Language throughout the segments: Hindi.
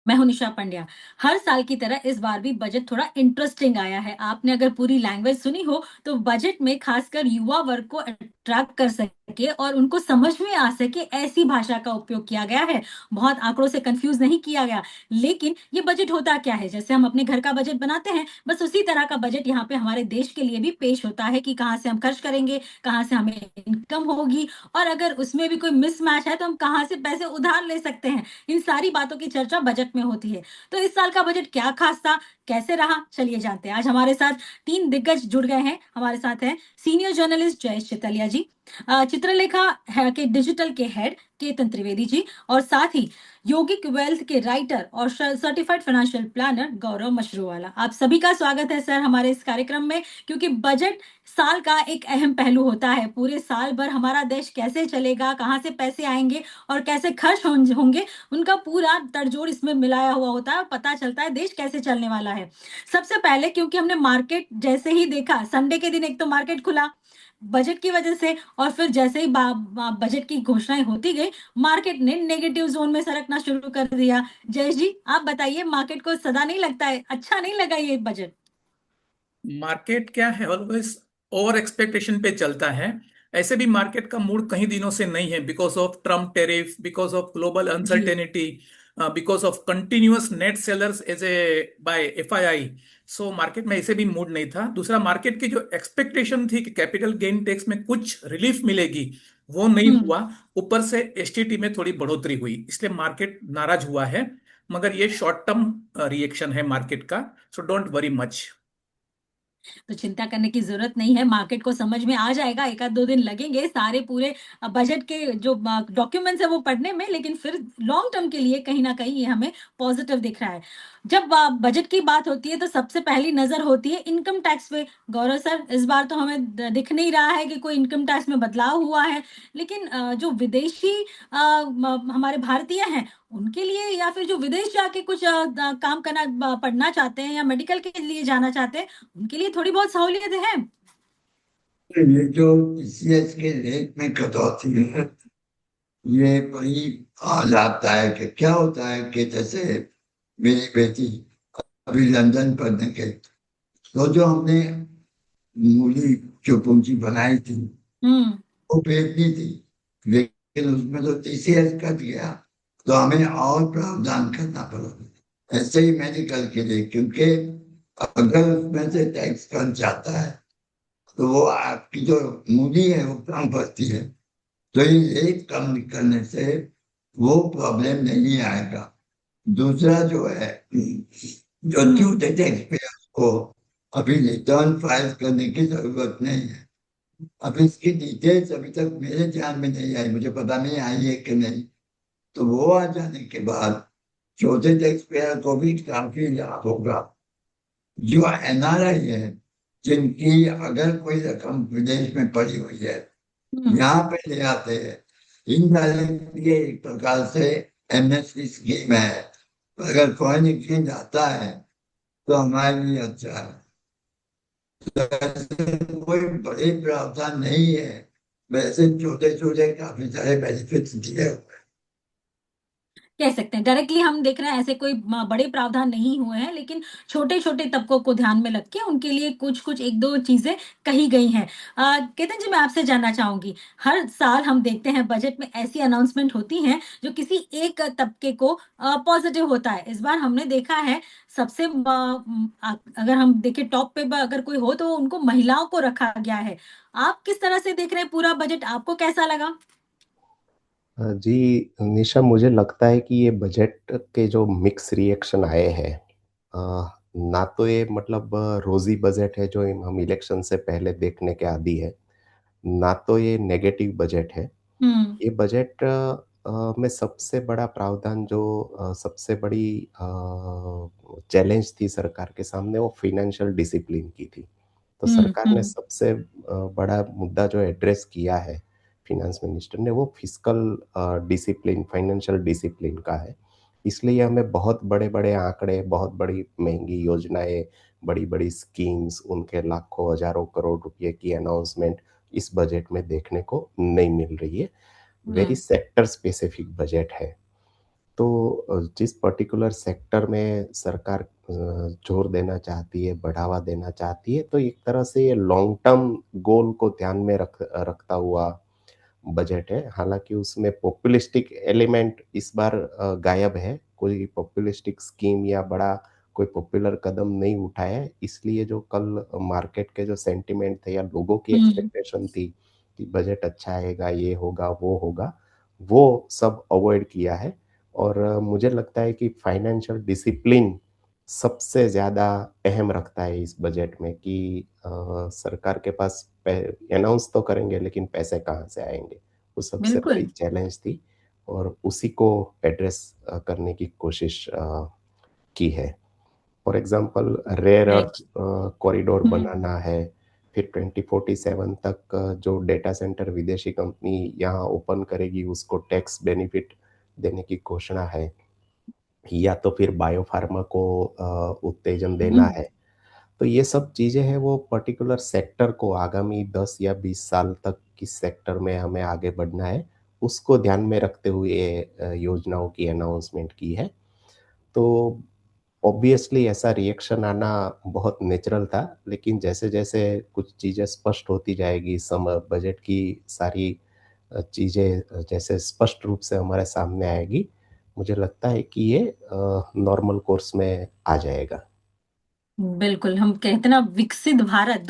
मैं हूं निशा पंड्या। हर साल की तरह इस बार भी बजट थोड़ा इंटरेस्टिंग आया है। आपने अगर पूरी लैंग्वेज सुनी हो तो बजट में खासकर युवा वर्ग को अट्रैक्ट कर सके और उनको समझ में आ सके ऐसी भाषा का उपयोग किया गया है। बहुत आंकड़ों से कंफ्यूज नहीं किया गया। लेकिन ये बजट होता क्या है? जैसे हम अपने घर का बजट बनाते हैं, बस उसी तरह का बजट यहाँ पे हमारे देश के लिए भी पेश होता है कि कहाँ से हम खर्च करेंगे, कहाँ से हमें इनकम होगी, और अगर उसमें भी कोई मिसमैच है तो हम कहाँ से पैसे उधार ले सकते हैं। इन सारी बातों की चर्चा बजट में होती है। तो इस साल का बजट क्या खास था, कैसे रहा, चलिए जानते हैं। आज हमारे साथ तीन दिग्गज जुड़ गए हैं। हमारे साथ हैं सीनियर जर्नलिस्ट जयेश चितलिया जी, चित्रलेखा है के डिजिटल के हेड केतन त्रिवेदी जी, और साथ ही योगिक वेल्थ के राइटर और सर्टिफाइड फाइनेंशियल प्लानर गौरव मशरूवाला। आप सभी का स्वागत है सर हमारे इस कार्यक्रम में। क्योंकि बजट साल का एक अहम पहलू होता है। पूरे साल भर हमारा देश कैसे चलेगा, कहाँ से पैसे आएंगे और कैसे खर्च होंगे, उनका पूरा तड़जोड़ इसमें मिलाया हुआ होता है और पता चलता है देश कैसे चलने वाला है। सबसे पहले क्योंकि हमने मार्केट जैसे ही देखा, संडे के दिन एक तो मार्केट खुला बजट की वजह से, और फिर जैसे ही बजट की घोषणाएं होती गई, मार्केट ने नेगेटिव जोन में सरकना शुरू कर दिया। जयेश जी, आप बताइए, मार्केट को सदा नहीं लगता है, अच्छा नहीं लगा ये बजट? मार्केट क्या है, ऑलवेज ओवर एक्सपेक्टेशन पे चलता है। ऐसे भी मार्केट का मूड कहीं दिनों से नहीं है, because of Trump tariff, because of global जी। Uncertainty, because of continuous net sellers as a buy FII. So market में ऐसे भी मूड नहीं था। दूसरा, मार्केट की जो एक्सपेक्टेशन थी कि कैपिटल गेन टैक्स में कुछ रिलीफ मिलेगी, वो नहीं हम्म। हुआ। ऊपर से एसटीटी में थोड़ी बढ़ोतरी हुई, इसलिए मार्केट नाराज हुआ है। मगर ये शॉर्ट टर्म रिएक्शन है मार्केट का, सो डोंट वरी मच। तो चिंता करने की जरूरत नहीं है, मार्केट को समझ में आ जाएगा। एक आध दो दिन लगेंगे सारे पूरे बजट के जो डॉक्यूमेंट्स है वो पढ़ने में, लेकिन फिर लॉन्ग टर्म के लिए कहीं ना कहीं ये हमें पॉजिटिव दिख रहा है। जब बजट की बात होती है तो सबसे पहली नजर होती है इनकम टैक्स पे। गौरव सर, इस बार तो हमें दिख नहीं रहा है कि कोई इनकम टैक्स में बदलाव हुआ है। लेकिन जो विदेशी हमारे भारतीय हैं, उनके लिए या फिर जो विदेश जाके कुछ काम करना पढ़ना चाहते हैं या मेडिकल के लिए जाना चाहते हैं, उनके लिए थोड़ी बहुत सहूलियत है। ये जो टीसीएस के रेट में कटौती है, ये बड़ी लाभदायक है। क्या होता है कि जैसे मेरी बेटी अभी लंदन पढ़ने गई, तो जो हमने मूली जो पूंजी बनाई थी हम्म। वो बेचनी थी, लेकिन उसमें तो टीसीएस कट गया, तो हमें और प्रावधान करना पड़ा। ऐसे ही मेडिकल के लिए, क्योंकि अगर उसमें से टैक्स कट जाता है तो वो आपकी जो मूली है वो कम पड़ती है। तो ये रेट कम करने से वो प्रॉब्लम नहीं आएगा। दूसरा जो है, जो ड्यू हम्म। टैक्स पेयर को अभी रिटर्न फाइल करने की जरूरत नहीं है। अब इसकी डिटेल्स अभी तक मेरे ध्यान में नहीं आई, मुझे पता नहीं आई है कि नहीं। तो वो आ जाने के बाद छोटे टैक्स पेयर को भी काफी लाभ होगा। जो एनआरआई है, जिनकी अगर कोई रकम विदेश में पड़ी हुई है, हम्म। यहाँ पे ले आते हैं। इनडायरेक्टली ये एक प्रकार से एमनेस्टी स्कीम है। अगर फॉरेन एक्सचेंज आता है तो हमारे लिए अच्छा है। तो ऐसे कोई बड़े प्रावधान नहीं है, वैसे छोटे छोटे काफी सारे बेनिफिट्स दिए हुए कह सकते हैं डायरेक्टली हम देख रहे हैं, ऐसे कोई बड़े प्रावधान नहीं हुए हैं, लेकिन छोटे छोटे तबकों को ध्यान में रख के उनके लिए कुछ कुछ एक दो चीजें कही गई हैं। केतन जी, मैं आपसे जानना चाहूंगी, हर साल हम देखते हैं बजट में ऐसी अनाउंसमेंट होती हैं जो किसी एक तबके को पॉजिटिव होता है। इस बार हमने देखा है सबसे अगर हम देखें टॉप पे अगर कोई हो तो उनको महिलाओं को रखा गया है। आप किस तरह से देख रहे हैं पूरा बजट, आपको कैसा लगा? जी निशा, मुझे लगता है कि ये बजट के जो मिक्स रिएक्शन आए हैं, ना तो ये मतलब रोजी बजट है जो हम इलेक्शन से पहले देखने के आदी है, ना तो ये नेगेटिव बजट है। हम्म। ये बजट में सबसे बड़ा प्रावधान जो सबसे बड़ी चैलेंज थी सरकार के सामने, वो फाइनेंशियल डिसिप्लिन की थी। तो हम्म। सरकार ने हम्म। सबसे बड़ा मुद्दा जो एड्रेस किया है फिनेंस मिनिस्टर ने, वो फिस्कल डिसिप्लिन, फाइनेंशियल डिसिप्लिन का है। इसलिए हमें बहुत बड़े बड़े आंकड़े, बहुत बड़ी महंगी योजनाएं, बड़ी बड़ी स्कीम्स, उनके लाखों हजारों करोड़ रुपए की अनाउंसमेंट इस बजट में देखने को नहीं मिल रही है। वेरी हम्म। सेक्टर स्पेसिफिक बजट है। तो जिस पर्टिकुलर सेक्टर में सरकार जोर देना चाहती है, बढ़ावा देना चाहती है, तो एक तरह से ये लॉन्ग टर्म गोल को ध्यान में रखता हुआ बजट है। हालाँकि उसमें पॉपुलिस्टिक एलिमेंट इस बार गायब है। कोई पॉपुलिस्टिक स्कीम या बड़ा कोई पॉपुलर कदम नहीं उठाया है, इसलिए जो कल मार्केट के जो सेंटिमेंट थे या लोगों की हम्म। एक्सपेक्टेशन थी कि बजट अच्छा आएगा, ये होगा, वो सब अवॉइड किया है। और मुझे लगता है कि फाइनेंशियल डिसिप्लिन सबसे ज़्यादा अहम रखता है इस बजट में कि सरकार के पास अनाउंस तो करेंगे लेकिन पैसे कहाँ से आएँगे? वो सबसे बड़ी बिल्कुल। चैलेंज थी और उसी को एड्रेस करने की कोशिश की है। For example rare earth right. Corridor hmm. बनाना है, फिर 2047 तक जो डेटा सेंटर विदेशी कंपनी यहाँ ओपन करेगी उसको टैक्स बेनिफिट देने की घोषणा है, या तो फिर बायोफार्मा को उत्तेजन देना हम्म। है। तो ये सब चीज़ें हैं वो पर्टिकुलर सेक्टर को आगामी 10 या 20 साल तक किस सेक्टर में हमें आगे बढ़ना है, उसको ध्यान में रखते हुए योजनाओं की अनाउंसमेंट की है। तो ऑब्वियसली ऐसा रिएक्शन आना बहुत नेचुरल था, लेकिन जैसे-जैसे कुछ चीज़ें स्पष्ट होती जाएगी, बजट की सारी चीज़ें जैसे स्पष्ट रूप से हमारे सामने आएगी, मुझे लगता है कि ये नॉर्मल कोर्स में आ जाएगा। बिल्कुल, हम कहते हैं ना विकसित भारत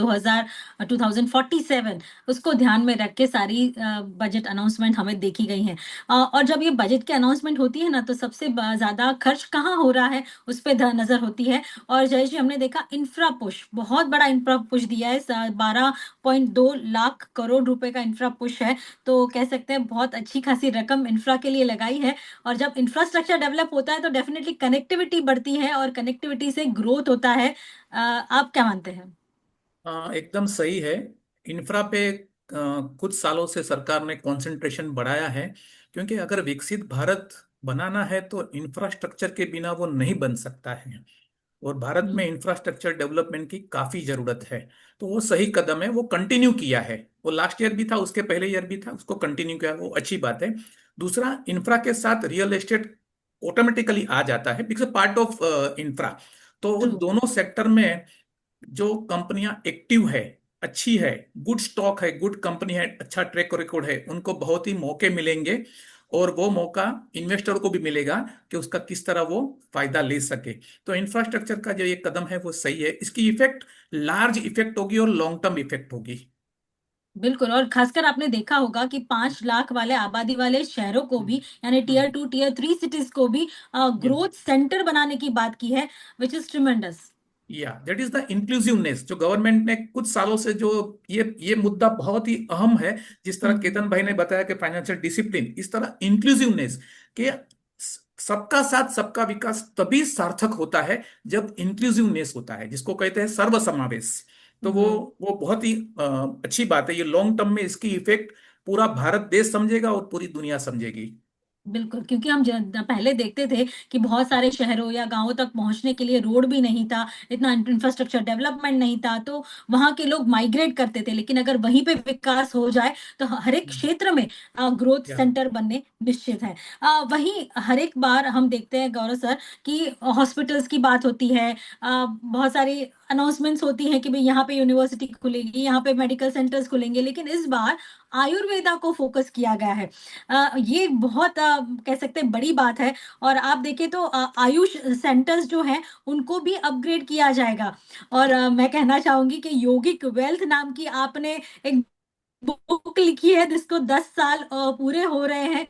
2047 उसको ध्यान में रख के सारी बजट अनाउंसमेंट हमें देखी गई हैं। और जब ये बजट की अनाउंसमेंट होती है ना तो सबसे ज़्यादा खर्च कहाँ हो रहा है उस पे नज़र होती है। और जय जी हमने देखा इंफ्रा पुश, बहुत बड़ा इंफ्रा पुश दिया है, 12.2 लाख करोड़ रुपए का इंफ्रा पुश है। तो कह सकते हैं बहुत अच्छी खासी रकम इंफ्रा के लिए लगाई है। और जब इंफ्रास्ट्रक्चर डेवलप होता है तो डेफिनेटली कनेक्टिविटी बढ़ती है और कनेक्टिविटी से ग्रोथ होता है। आप क्या मानते हैं? हाँ, एकदम सही है। इंफ्रा पे कुछ सालों से सरकार ने कंसंट्रेशन बढ़ाया है, क्योंकि अगर विकसित भारत बनाना है तो इंफ्रास्ट्रक्चर के बिना वो नहीं बन सकता है। और भारत में हुँ। इंफ्रास्ट्रक्चर डेवलपमेंट की काफी जरूरत है। तो वो सही कदम है, वो कंटिन्यू किया है। वो लास्ट ईयर भी था, उसके पहले ईयर भी था, उसको कंटिन्यू किया, वो अच्छी बात है। दूसरा, इंफ्रा के साथ रियल एस्टेट ऑटोमेटिकली आ जाता है, बिकॉज पार्ट ऑफ इंफ्रा। तो वो ट्रू। दोनों सेक्टर में जो कंपनियां एक्टिव है, अच्छी है, गुड स्टॉक है, गुड कंपनी है, अच्छा ट्रैक रिकॉर्ड है, उनको बहुत ही मौके मिलेंगे। और वो मौका इन्वेस्टर को भी मिलेगा कि उसका किस तरह वो फायदा ले सके। तो इंफ्रास्ट्रक्चर का जो ये कदम है वो सही है। इसकी इफेक्ट लार्ज इफेक्ट होगी और लॉन्ग टर्म इफेक्ट होगी। बिल्कुल, और खासकर आपने देखा होगा कि 5 लाख वाले आबादी वाले शहरों को भी, यानी टियर हम्म। 2, टियर 3 सिटीज़ को भी या ग्रोथ सेंटर बनाने की बात की है, व्हिच इज़ ट्रिमेंडस। या दैट इज द इंक्लूसिवनेस जो गवर्नमेंट ने कुछ सालों से जो ये मुद्दा बहुत ही अहम है। जिस तरह हुँ। केतन भाई ने बताया कि फाइनेंशियल डिसिप्लिन, इस तरह इंक्लूसिवनेस के सबका साथ सबका विकास तभी सार्थक होता है जब इंक्लूसिवनेस होता है, जिसको कहते हैं सर्वसमावेश। तो वो हुँ। वो बहुत ही अच्छी बात है। ये लॉन्ग टर्म में इसकी इफेक्ट पूरा भारत देश समझेगा और पूरी दुनिया समझेगी। बिल्कुल, क्योंकि हम पहले देखते थे कि बहुत सारे शहरों या गाँवों तक पहुँचने के लिए रोड भी नहीं था, इतना इंफ्रास्ट्रक्चर डेवलपमेंट नहीं था, तो वहाँ के लोग माइग्रेट करते थे। लेकिन अगर वहीं पे विकास हो जाए, तो हर एक क्षेत्र में ग्रोथ या सेंटर बनने निश्चित हैं। वहीं हर एक बार हम देखते हैं गौरव सर कि हॉस्पिटल्स की बात होती है, बहुत सारी अनाउंसमेंट्स होती हैं कि भई यहाँ पे यूनिवर्सिटी खुलेगी, यहाँ पे मेडिकल सेंटर्स खुलेंगे, लेकिन इस बार आयुर्वेदा को फोकस किया गया है। ये बहुत कह सकते हैं बड़ी बात है। और आप देखें तो आयुष सेंटर्स जो हैं उनको भी अपग्रेड किया जाएगा। और मैं कहना चाहूँगी कि योगिक वेल्थ नाम की आपने एक बुक लिखी है जिसको 10 साल पूरे हो रहे हैं।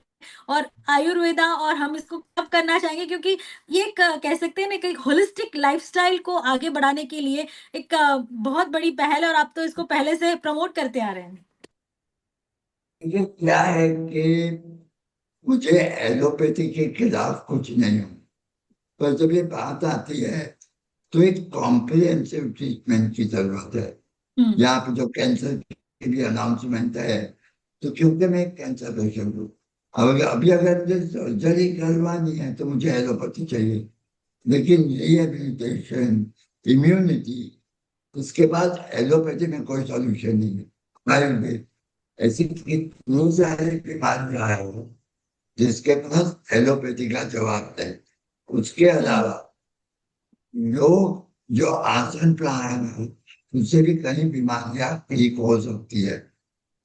और आयुर्वेदा, और हम इसको कब करना चाहेंगे, क्योंकि ये एक कह सकते हैं ना कि होलिस्टिक लाइफस्टाइल को आगे बढ़ाने के लिए एक बहुत बड़ी पहल है, और आप तो इसको पहले से प्रमोट करते आ रहे हैं। ये क्या है कि मुझे एलोपैथी के खिलाफ कुछ नहीं हूँ, पर जब ये बात आती है तो एक कॉम्प्रिहेंसिव ट्रीटमेंट की जरूरत है। हुँ। यहाँ पे जो कैंसर की भी अनाउंसमेंट है, तो क्योंकि मैं एक कैंसर पेशेंट हूँ, अब अभी अगर मुझे सर्जरी करवानी है तो मुझे एलोपैथी चाहिए। लेकिन रिहेबिलिटेशन, इम्यूनिटी, उसके बाद एलोपैथी में कोई सॉल्यूशन नहीं है। आयुर्वेद ऐसी कितनी सारी बीमारियां हैं जिसके पास एलोपैथी का जवाब है। उसके अलावा लोग जो आसन प्राणायाम है उससे भी कई बीमारियां ठीक हो सकती है।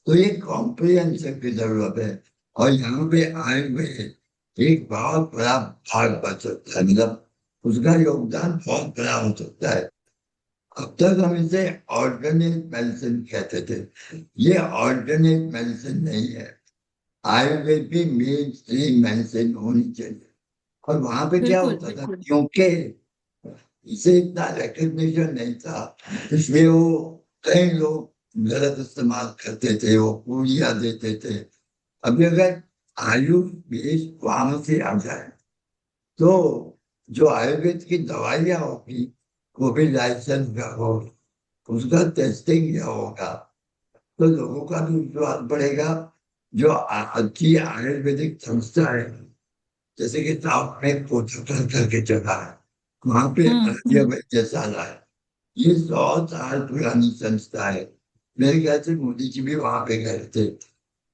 तो ये कॉम्प्रिहेंसिव की जरूरत है। और यहाँ पे आयुर्वेद एक बहुत बड़ा भाग बन सकता है, मतलब उसका योगदान बहुत बड़ा हो सकता है। अब तक हम इसे ऑल्टरनेट मेडिसिन कहते थे, ये ऑल्टरनेट मेडिसिन नहीं है। आयुर्वेद भी मेन स्ट्रीम मेडिसिन होनी चाहिए। और वहां पे क्या बिल्कुल होता था, बिल्कुल। क्योंकि इसे इतना रिकग्निशन नहीं था, इसलिए वो कई लोग गलत इस्तेमाल करते थे, वो पूरियां देते थे। अभी अगर आयुर्वेद फार्मेसी आ जाए तो जो आयुर्वेद की दवाइयां होगी वो भी लाइसेंस का हो, उसका टेस्टिंग किया होगा, तो लोगों का भी विश्वास बढ़ेगा। जो अच्छी आयुर्वेदिक संस्था है, जैसे कि साउथ में कोचर करके चला है, वहां पे अरबिया हम्म। वैद्यशाला है। ये 100 साल पुरानी संस्था है। मेरे ख्याल से मोदी जी भी वहां पे गए थे।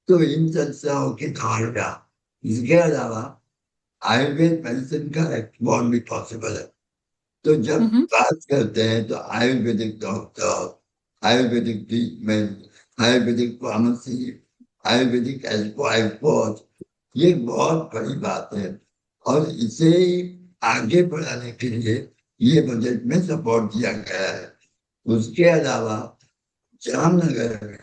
तो इन संस्थाओं की धारणा, इसके अलावा आयुर्वेद मेडिसिन का एक्सपोर्ट भी पॉसिबल है। तो जब हम्म। बात करते हैं तो Ayurvedic doctor, Ayurvedic treatment, Ayurvedic pharmacy, Ayurvedic export, ये बहुत बड़ी बात है। और इसे आगे बढ़ाने के लिए ये बजट में सपोर्ट दिया गया है। उसके अलावा जामनगर में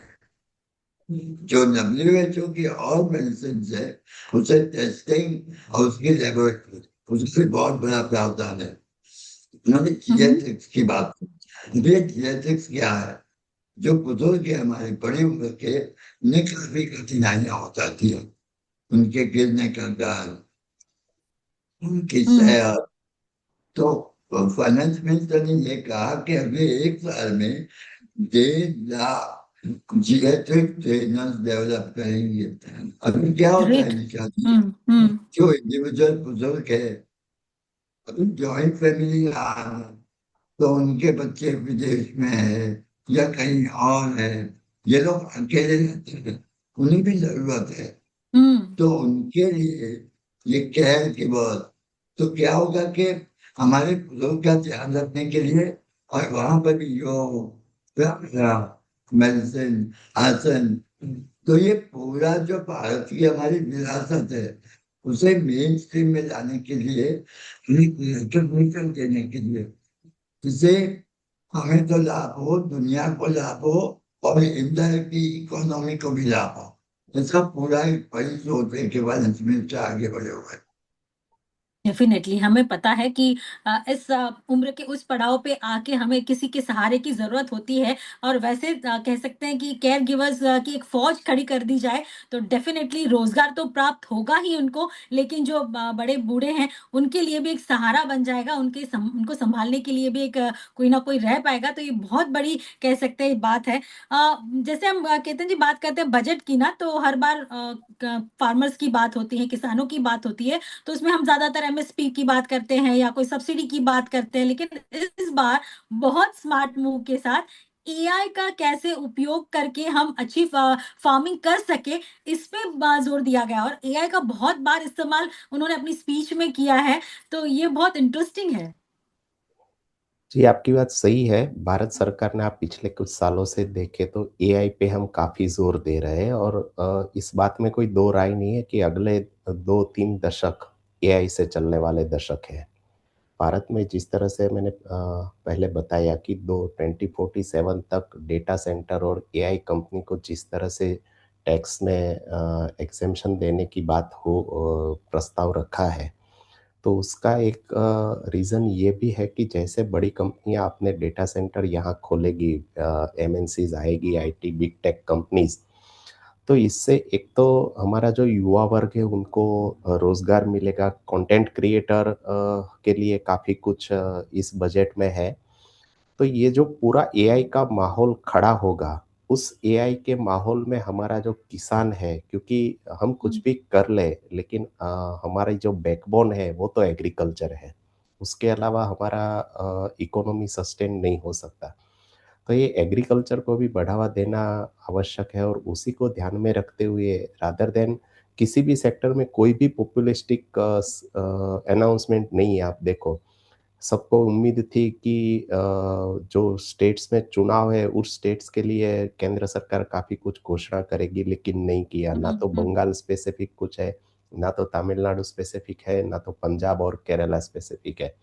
जो WHO की और मेडिसिन है, उसे टेस्टिंग और उसकी लेबोरेटरी, उससे बहुत बड़ा प्रावधान है। उन्होंने हम्म। जीएटिक्स की बात की। ये जीएटिक्स क्या है? जो बुजुर्ग है हमारे बड़ी उम्र के, उन्हें काफी कठिनाइयां हो जाती है, उनके गिरने का डर, उनकी हम्म। सेहत। तो फाइनेंस मिनिस्टर ने ये कहा कि अगले 1 साल में 1.5 लाख जीएटिक ट्रेनर्स डेवलप करेंगे। अभी क्या होता है ग्रेट। निशा जी, हम्म। जो इंडिविजुअल बुजुर्ग है, अभी जॉइंट फैमिली रहा, तो उनके बच्चे विदेश में है या कहीं और है, ये लोग अकेले रहते हैं, उन्हें भी जरूरत है। हम्म। तो उनके लिए ये केयर की बात, तो क्या होगा कि हमारे बुजुर्ग का ध्यान रखने के लिए, और वहां पर भी योग, मेडिसिन, आसन, तो ये पूरा जो भारत की हमारी विरासत है उसे मेन स्ट्रीम में लाने के लिए, रिकग्निशन देने के लिए, जिससे हमें तो लाभ हो, दुनिया को लाभ हो, और इनडायरेक्टली इकोनॉमी को भी लाभ हो। इसका पूरा एक बड़ी सोच है कि बैलेंस में से आगे बढ़े हुए हैं। डेफिनेटली हमें पता है कि इस उम्र के उस पड़ाव पे आके हमें किसी के सहारे की ज़रूरत होती है और वैसे कह सकते हैं कि केयर गिवर्स की एक फ़ौज खड़ी कर दी जाए, तो डेफिनेटली रोज़गार तो प्राप्त होगा ही उनको, लेकिन जो बड़े बूढ़े हैं, उनके लिए भी एक सहारा बन जाएगा, उनको सँभालने के लिए भी एक कोई ना कोई रह पाएगा, तो ये बहुत बड़ी कह सकते हैं बात है। जैसे हम केतन जी बात करते हैं बजट की ना, तो हर बार फार्मर्स की बात होती है, किसानों की बात होती है, तो उसमें हम ज़्यादातर एमएसपी की बात करते हैं या कोई सब्सिडी की बात करते हैं, लेकिन इस बार बहुत स्मार्ट मूव के साथ एआई का कैसे उपयोग करके हम अच्छी फार्मिंग कर सके, इस पे जोर दिया गया और एआई का बहुत बार इस्तेमाल उन्होंने अपनी स्पीच में किया है, तो ये बहुत इंटरेस्टिंग है। जी, आपकी बात सही है। भारत सरकार ने आप पिछले कुछ सालों से देखें तो एआई पे हम काफ़ी ज़ोर दे रहे हैं और इस बात में कोई दो राय नहीं है कि अगले 2-3 दशक एआई से चलने वाले दशक हैं। भारत में जिस तरह से मैंने पहले बताया कि 2047 तक डेटा सेंटर और एआई कंपनी को जिस तरह से टैक्स में एग्ज़ेम्पशन देने की बात प्रस्ताव रखा है, तो उसका एक रीज़न ये भी है कि जैसे बड़ी कंपनियाँ अपने डेटा सेंटर यहाँ खोलेगी, एमएनसीज़ आएगी, आईटी बिग टेक कंपनीज़, तो इससे एक तो हमारा जो युवा वर्ग है उनको रोज़गार मिलेगा। कंटेंट क्रिएटर के लिए काफ़ी कुछ इस बजट में है। तो ये जो पूरा एआई का माहौल खड़ा होगा, उस एआई के माहौल में हमारा जो किसान है, क्योंकि हम कुछ भी कर लें, लेकिन हमारी जो बैकबोन है वो तो एग्रीकल्चर है। उसके अलावा हमारा इकोनॉमी सस्टेन नहीं हो सकता। तो ये एग्रीकल्चर को भी बढ़ावा देना आवश्यक है और उसी को ध्यान में रखते हुए रादर देन किसी भी सेक्टर में कोई भी पॉपुलिस्टिक अनाउंसमेंट नहीं है। आप देखो, सबको उम्मीद थी कि जो स्टेट्स में चुनाव है उस स्टेट्स के लिए केंद्र सरकार काफी कुछ घोषणा करेगी, लेकिन नहीं किया। ना तो हम्म। बंगाल स्पेसिफिक कुछ है, ना तो तमिलनाडु स्पेसिफिक है, ना तो पंजाब और केरला स्पेसिफिक है।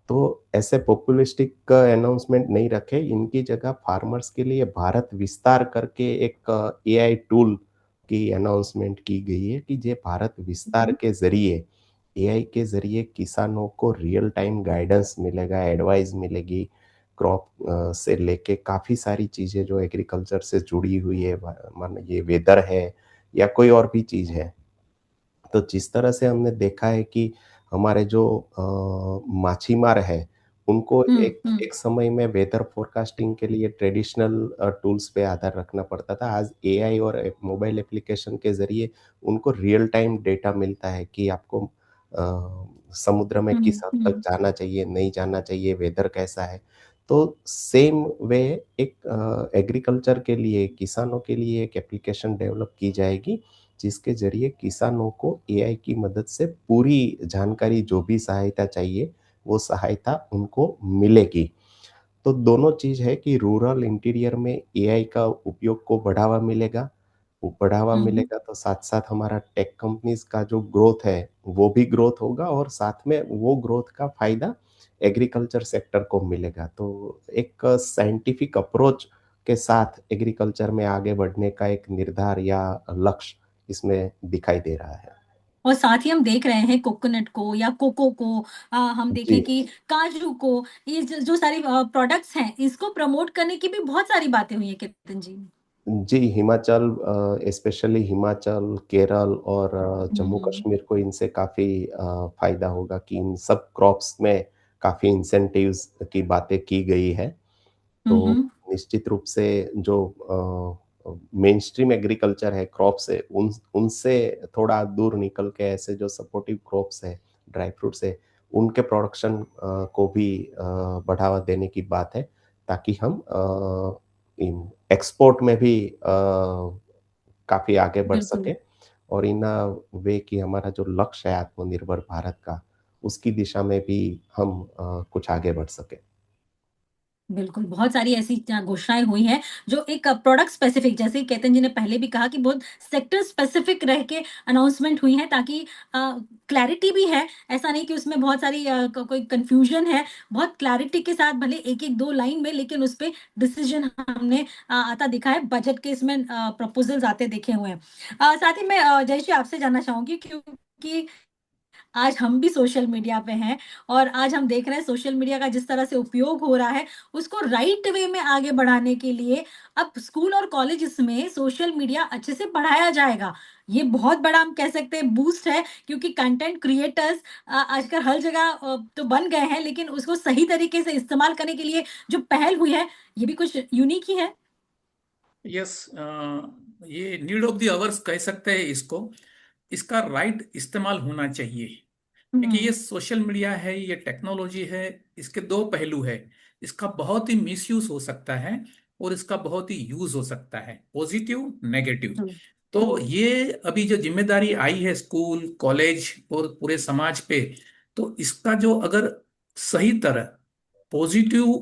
तो ऐसे पॉपुलिस्टिक अनाउंसमेंट नहीं रखे, इनकी जगह फार्मर्स के लिए भारत विस्तार करके एक एआई टूल की अनाउंसमेंट की गई है कि ये भारत विस्तार हम्म। के जरिए, एआई के जरिए किसानों को रियल टाइम गाइडेंस मिलेगा, एडवाइस मिलेगी, क्रॉप से लेके काफी सारी चीजें जो एग्रीकल्चर से जुड़ी हुई है, मान ये वेदर है या कोई और भी चीज है। तो जिस तरह से हमने देखा है कि हमारे जो माछीमार है, उनको एक हम्म। एक समय में वेदर फोरकास्टिंग के लिए ट्रेडिशनल टूल्स पे आधार रखना पड़ता था। आज एआई और मोबाइल एप्लीकेशन के ज़रिए उनको रियल टाइम डेटा मिलता है कि आपको समुद्र में किस हद तक हम्म। जाना चाहिए, नहीं जाना चाहिए, वेदर कैसा है। तो सेम वे एक एग्रीकल्चर के लिए, किसानों के लिए एक एप्लीकेशन डेवलप की जाएगी, जिसके ज़रिए किसानों को एआई की मदद से पूरी जानकारी, जो भी सहायता चाहिए, वो सहायता उनको मिलेगी। तो दोनों चीज़ है कि रूरल इंटीरियर में एआई का उपयोग को बढ़ावा मिलेगा। वो बढ़ावा हम्म। मिलेगा तो साथ-साथ हमारा टेक कंपनीज़ का जो ग्रोथ है, वो भी ग्रोथ होगा और साथ में वो ग्रोथ का फ़ायदा एग्रीकल्चर सेक्टर को मिलेगा। तो एक साइंटिफिक अप्रोच के साथ एग्रीकल्चर में आगे बढ़ने का एक निर्धार या लक्ष्य इसमें दिखाई दे रहा है। और साथ ही हम देख रहे हैं कोकोनट को या कोको को, हम जी। देखें कि काजू को, ये जो सारी प्रोडक्ट्स हैं, इसको प्रमोट करने की भी बहुत सारी बातें हुई हैं केतन जी। जी, हिमाचल स्पेशली हिमाचल, केरल और जम्मू हम्म। कश्मीर को इनसे काफ़ी फ़ायदा होगा कि इन सब क्रॉप्स में काफ़ी इंसेंटिव्स की बातें की गई है। तो हम्म। निश्चित रूप से जो मेनस्ट्रीम एग्रीकल्चर है, क्रॉप्स है, उन उनसे थोड़ा दूर निकल के ऐसे जो सपोर्टिव क्रॉप्स है, ड्राई फ्रूट्स है, उनके प्रोडक्शन को भी बढ़ावा देने की बात है, ताकि हम इन एक्सपोर्ट में भी काफ़ी आगे बढ़ बिल्कुल। सकें और इन वे कि हमारा जो लक्ष्य है आत्मनिर्भर भारत का, उसकी दिशा में भी हम कुछ आगे बढ़ सकें। बिल्कुल, बहुत सारी ऐसी घोषणाएँ हुई हैं, जो एक प्रोडक्ट स्पेसिफिक, जैसे केतन जी ने पहले भी कहा कि बहुत सेक्टर स्पेसिफिक रह के अनाउंसमेंट हुई हैं, ताकि क्लैरिटी भी है, ऐसा नहीं कि उसमें बहुत सारी कोई कन्फ्यूजन है, बहुत क्लैरिटी के साथ भले एक-एक 2 लाइन में, लेकिन उस पे डिसीजन हमने आता दिखा है, बजट के इसमें प्रपोज़ल्स आते देखे हुए हैं। साथ ही मैं जयश्री आपसे जानना चाहूँगी, क्योंकि आज हम भी सोशल मीडिया पे हैं और आज हम देख रहे हैं सोशल मीडिया का जिस तरह से उपयोग हो रहा है, उसको राइट वे में आगे बढ़ाने के लिए अब स्कूल और कॉलेजेस में सोशल मीडिया अच्छे से पढ़ाया जाएगा। ये बहुत बड़ा हम कह सकते हैं बूस्ट है, क्योंकि कंटेंट क्रिएटर्स आजकल हर जगह तो बन गए हैं, लेकिन उसको सही तरीके से इस्तेमाल करने के लिए जो पहल हुई है, ये भी कुछ यूनिक ही है। यस, ये नीड ऑफ द आवर्स कह सकते हैं इसको। इसका राइट इस्तेमाल होना चाहिए, क्योंकि ये हुँ, सोशल मीडिया है, ये टेक्नोलॉजी है। इसके दो पहलू है। इसका बहुत ही मिसयूज हो सकता है और इसका बहुत ही यूज हो सकता है, पॉजिटिव नेगेटिव। हुँ, तो ये अभी जो जिम्मेदारी आई है स्कूल कॉलेज और पूरे समाज पे, तो इसका जो अगर सही तरह पॉजिटिव,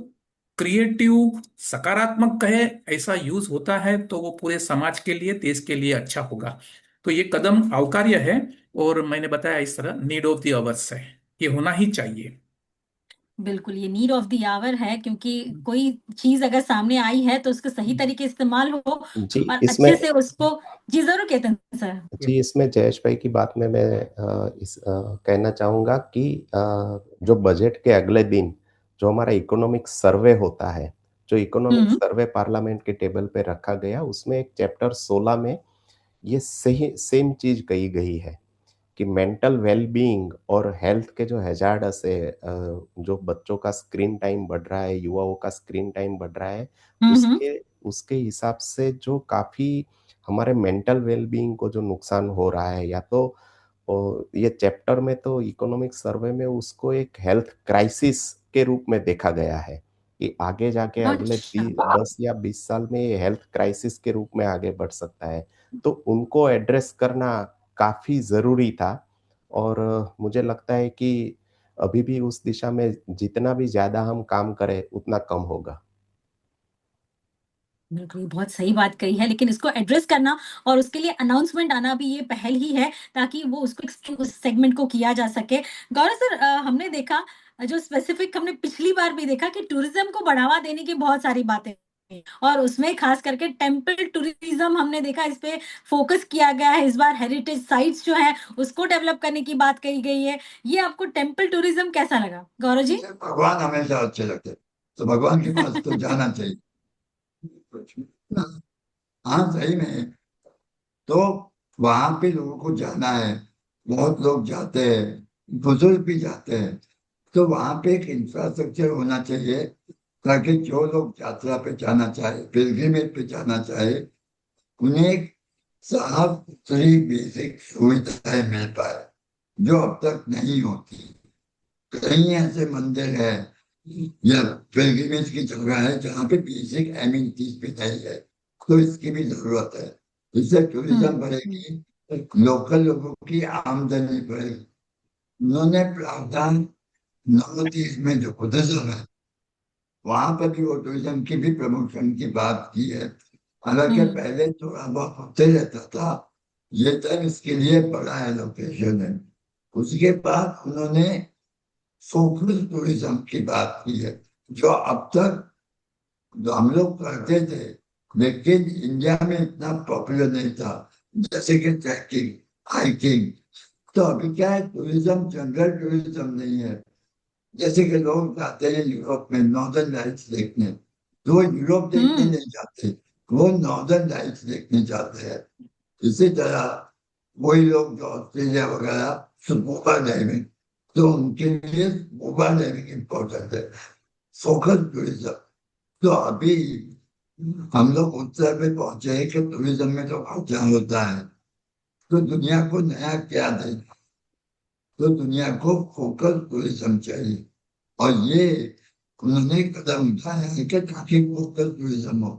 क्रिएटिव, सकारात्मक कहे, ऐसा यूज होता है तो वो पूरे समाज के लिए, देश के लिए अच्छा होगा। तो ये कदम आवकार्य है। और मैंने बताया इस तरह नीड ऑफ द आवर्स है, ये होना ही चाहिए। बिल्कुल, ये नीड ऑफ द आवर है, क्योंकि कोई चीज़ अगर सामने आई है तो उसका सही तरीके इस्तेमाल हो जी, और इसमें अच्छे से उसको। जी, ज़रूर केतन सर। जी, इसमें जयेश भाई की बात में मैं कहना चाहूँगा कि जो बजट के अगले दिन जो हमारा इकोनॉमिक सर्वे होता है, जो इकोनॉमिक हुँ, सर्वे पार्लियामेंट के टेबल पे रखा गया, उसमें एक चैप्टर 16 में ये सही सेम चीज़ कही गई है कि मेंटल वेल-बीइंग और हेल्थ के जो हैज़ार्डस है, जो बच्चों का स्क्रीन टाइम बढ़ रहा है, युवाओं का स्क्रीन टाइम बढ़ रहा है, हुँ, हुँ। उसके उसके हिसाब से जो काफ़ी हमारे मेंटल वेल-बीइंग को जो नुकसान हो रहा है, या तो ये चैप्टर में तो इकोनॉमिक सर्वे में उसको एक हेल्थ क्राइसिस के रूप में देखा गया है, कि आगे जाके अगले अच्छा। 10 या 20 साल में ये हेल्थ क्राइसिस के रूप में आगे बढ़ सकता है। तो उनको एड्रेस करना काफ़ी ज़रूरी था और मुझे लगता है कि अभी भी उस दिशा में जितना भी ज़्यादा हम काम करें, उतना कम होगा। बिल्कुल, बहुत सही बात कही है, लेकिन इसको एड्रेस करना और उसके लिए अनाउंसमेंट आना भी ये पहल ही है, ताकि वो उसको उस सेगमेंट को किया जा सके। गौरव सर, हमने देखा, जो स्पेसिफिक हमने पिछली बार भी देखा कि टूरिज़्म को बढ़ावा देने की बहुत सारी बातें हुई, और उसमें खास करके टेम्पल टूरिज़्म हमने देखा, इस पे फोकस किया गया है। इस बार हेरिटेज साइट्स जो हैं, उसको डेवलप करने की बात कही गई है। ये आपको टेम्पल टूरिज़्म कैसा लगा? गौरव जी? मुझे भगवान हमेशा अच्छे लगते हैं, तो भगवान के पास तो जाना चाहिए। हाँ सही में, तो वहां पे लोगों को जाना है, बहुत लोग जाते हैं, बुजुर्ग भी जाते हैं, तो वहां पे एक इंफ्रास्ट्रक्चर होना चाहिए ताकि जो लोग यात्रा पे जाना चाहे, पिलग्रिमेज पे जाना चाहे, उन्हें एक साफ सुथरी बेसिक सुविधाएं मिल पाए, जो अब तक नहीं होती। कई ऐसे मंदिर है या पिलग्रिमेज की जगह है जहाँ पे बेसिक एमिनिटीज भी नहीं है, तो इसकी भी जरूरत है। इससे टूरिज्म बढ़ेगी, लोकल लोगों की आमदनी बढ़ेगी। उन्होंने प्रावधान नॉर्थ ईस्ट में जो बुद्धिज्म है, वहां पर भी वो टूरिज्म की भी प्रमोशन की बात की है। हालांकि हुँ। पहले थोड़ा बहुत होते रहता था, ये तब इसके लिए बड़ा एलोकेशन है। उसके बाद उन्होंने सोशल टूरिज्म की बात की है, जो अब तक जो हम लोग करते थे, लेकिन इंडिया में इतना पॉपुलर नहीं था, जैसे कि ट्रैकिंग, हाइकिंग। तो अभी क्या है, टूरिज्म जनरल टूरिज्म नहीं है। जैसे कि लोग जाते हैं यूरोप में नॉर्दर्न लाइट्स देखने, तो वो यूरोप देखने हुँ। नहीं जाते, वो नॉर्दर्न लाइट्स देखने जाते हैं। इसी तरह वही लोग जो ऑस्ट्रेलिया वगैरह स्कूबा डाइविंग, तो उनके लिए स्कूबा डाइविंग इम्पोर्टेंट है, फोकस टूरिज्म। तो अभी हम लोग उत्तर में पहुंचे हैं कि टूरिज्म में तो खर्चा होता है, तो दुनिया को नया क्या देना, तो दुनिया को फोकस टूरिज्म चाहिए। और ये उन्होंने कदम उठाया है कि ताकि फोकस टूरिज्म हो,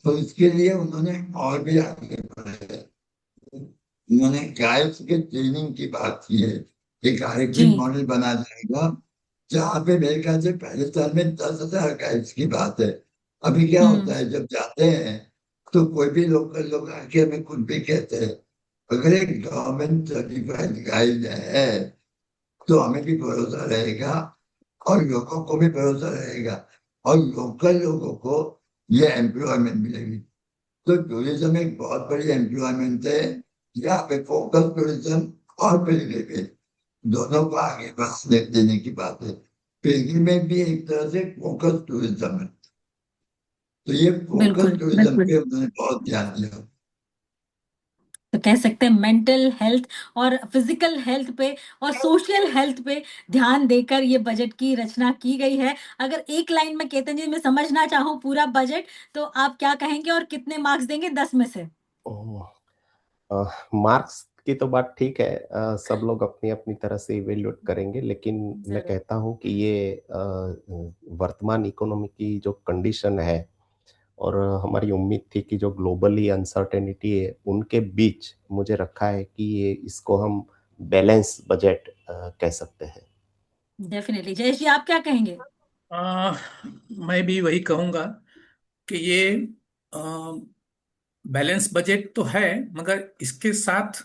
तो इसके लिए उन्होंने और भी आगे बढ़े हैं। उन्होंने गाइड्स के ट्रेनिंग की बात की है, एक जी। हाइब्रिड मॉडल बना जाएगा, जहाँ पे मेरे ख्याल से पहले साल में 10,000 गाइड्स की बात है। अभी क्या हुँ। होता है, जब जाते हैं तो कोई भी लोकल लोग आके हमें खुद भी कहते हैं, अगर एक गवर्नमेंट सर्टिफाइड गाइड है तो हमें भी भरोसा रहेगा और लोगों को भी भरोसा रहेगा, और लोकल लोगों को ये एम्प्लॉयमेंट मिलेगी। तो टूरिज्म एक बहुत बड़ी एम्प्लॉयमेंट है। यहाँ पे फोकस टूरिज्म और पिलग्रिमेज दोनों को आगे बढ़ाने देने की बात है। पिलग्रिमेज भी एक तरह से फोकस टूरिज्म है, तो ये फोकस बिल्कुल, टूरिज्म बिल्कुल। पे उन्होंने बहुत ध्यान दिया। तो कह सकते हैं मेंटल हेल्थ और फिजिकल हेल्थ पे और सोशल हेल्थ पे ध्यान देकर ये बजट की रचना की गई है। अगर एक लाइन में केतन जी मैं समझना चाहूँ पूरा बजट, तो आप क्या कहेंगे और कितने मार्क्स देंगे 10 में से? ओह! मार्क्स की तो बात ठीक है, सब लोग अपनी-अपनी तरह से इवैल्यूएट करेंगे, लेकिन मैं ज़रूर। कहता हूँ कि ये वर्तमान इकोनॉमी की जो कंडीशन है और हमारी उम्मीद थी कि जो ग्लोबली अनसर्टेनिटी है, उनके बीच मुझे रखा है कि ये इसको हम बैलेंस बजट कह सकते हैं। डेफिनिटली। जयेश जी, आप क्या कहेंगे? आ, मैं भी वही कहूंगा कि ये बैलेंस बजट तो है, मगर इसके साथ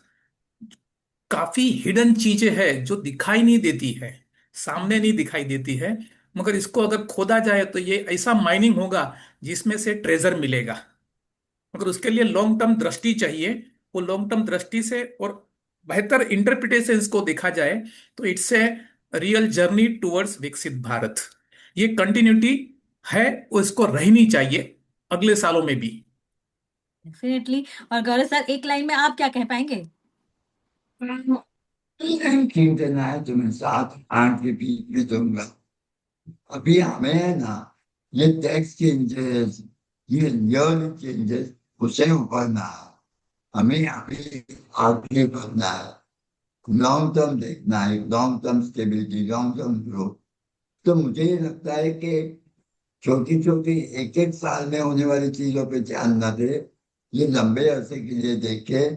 काफी हिडन चीजें हैं जो दिखाई नहीं देती है, सामने हाँ। नहीं दिखाई देती है। मगर इसको अगर खोदा जाए तो ये ऐसा माइनिंग होगा जिसमें से ट्रेजर मिलेगा। मगर उसके लिए लॉन्ग टर्म दृष्टि चाहिए। वो लॉन्ग टर्म दृष्टि से और बेहतर इंटरप्रिटेशंस को देखा जाए तो it's a real journey towards विकसित भारत। ये कंटिन्यूटी है, वो इसको रहनी चाहिए अगले सालों में भी। डेफिनिटली। और गौरव सर, एक लाइन में आप क्या कह पाएंगे? रैंकिंग देना है तो मैं 7-8 के बीच में दूंगा। अभी हमें है ना, ये टैक्स चेंजेस, ये ईयरली चेंजेस, उसे उभरना है। हमें अभी आगे बढ़ना है, लॉन्ग टर्म देखना है, long term stability, long term growth. तो मुझे ये लगता है कि छोटी छोटी एक एक साल में होने वाली चीजों पे ध्यान न दे, ये लंबे अरसे के लिए देखे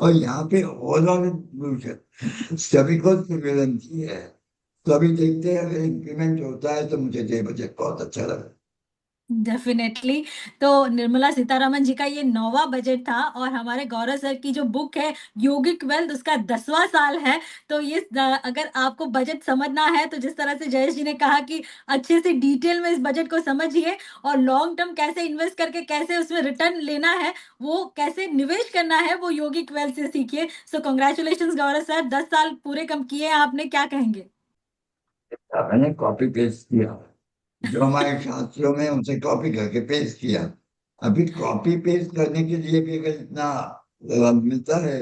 और यहाँ पे ओवरऑल सभी को सिमिलरिटी है। तो अभी देखते हैं, अगर इम्प्लीमेंट होता है तो मुझे ये बजट बहुत अच्छा लगा। डेफिनेटली। तो निर्मला सीतारमन जी का ये 9वां बजट था और हमारे गौरव सर की जो बुक है योगिक वेल्थ उसका 10वां साल है। तो ये अगर आपको बजट समझना है तो जिस तरह से जयेश जी ने कहा कि अच्छे से डिटेल में इस बजट को समझिए और लॉन्ग टर्म कैसे इन्वेस्ट करके कैसे उसमें रिटर्न लेना है, वो कैसे निवेश करना है, वो योगिक वेल्थ से सीखिए। सो कॉन्ग्रेचुलेशन गौरव सर, 10 साल पूरे कम किए हैं आपने, क्या कहेंगे? मैंने कॉपी पेस्ट किया, जो हमारे शास्त्रों में उनसे कॉपी करके पेस्ट किया। अभी कॉपी पेस्ट करने के लिए भी अगर इतना मिलता है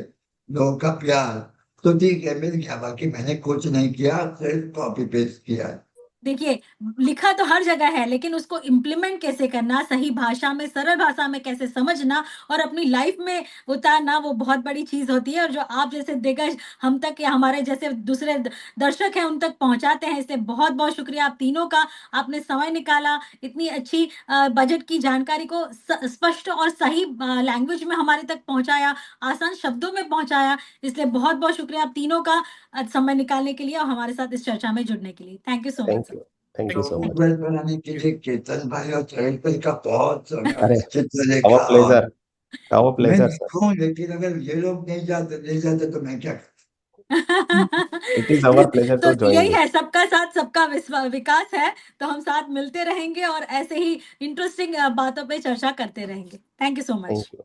लोगों का प्यार, तो ठीक है, मिल गया। बाकी मैंने कुछ नहीं किया, सिर्फ कॉपी पेस्ट किया है। देखिए, लिखा तो हर जगह है लेकिन उसको इम्प्लीमेंट कैसे करना, सही भाषा में, सरल भाषा में कैसे समझना और अपनी लाइफ में उतारना, वो बहुत बड़ी चीज होती है। और जो आप जैसे दिग्गज हम तक या हमारे जैसे दूसरे दर्शक हैं उन तक पहुंचाते हैं, इसलिए बहुत बहुत शुक्रिया आप तीनों का। आपने समय निकाला, इतनी अच्छी बजट की जानकारी को स्पष्ट और सही लैंग्वेज में हमारे तक पहुंचाया, आसान शब्दों में पहुंचाया। इसलिए बहुत बहुत शुक्रिया आप तीनों का समय निकालने के लिए और हमारे साथ इस चर्चा में जुड़ने के लिए। Thank you so much thank sir. You, thank you so much. Well बनाने के लिए केतन भाई और चरण भाई का बहुत अरे, चित्र आवर देखा, और प्लेजर, आवर मैं प्लेजर सर। देखूं, लेकिन अगर ये लोग नहीं जाते तो मैं क्या इट इज आवर प्लेजर तो टू ज्वाइन यही यू। है, सबका साथ सबका विकास है। तो हम साथ मिलते रहेंगे और ऐसे ही इंटरेस्टिंग बातों पे चर्चा करते रहेंगे। Thank you so thank much. You.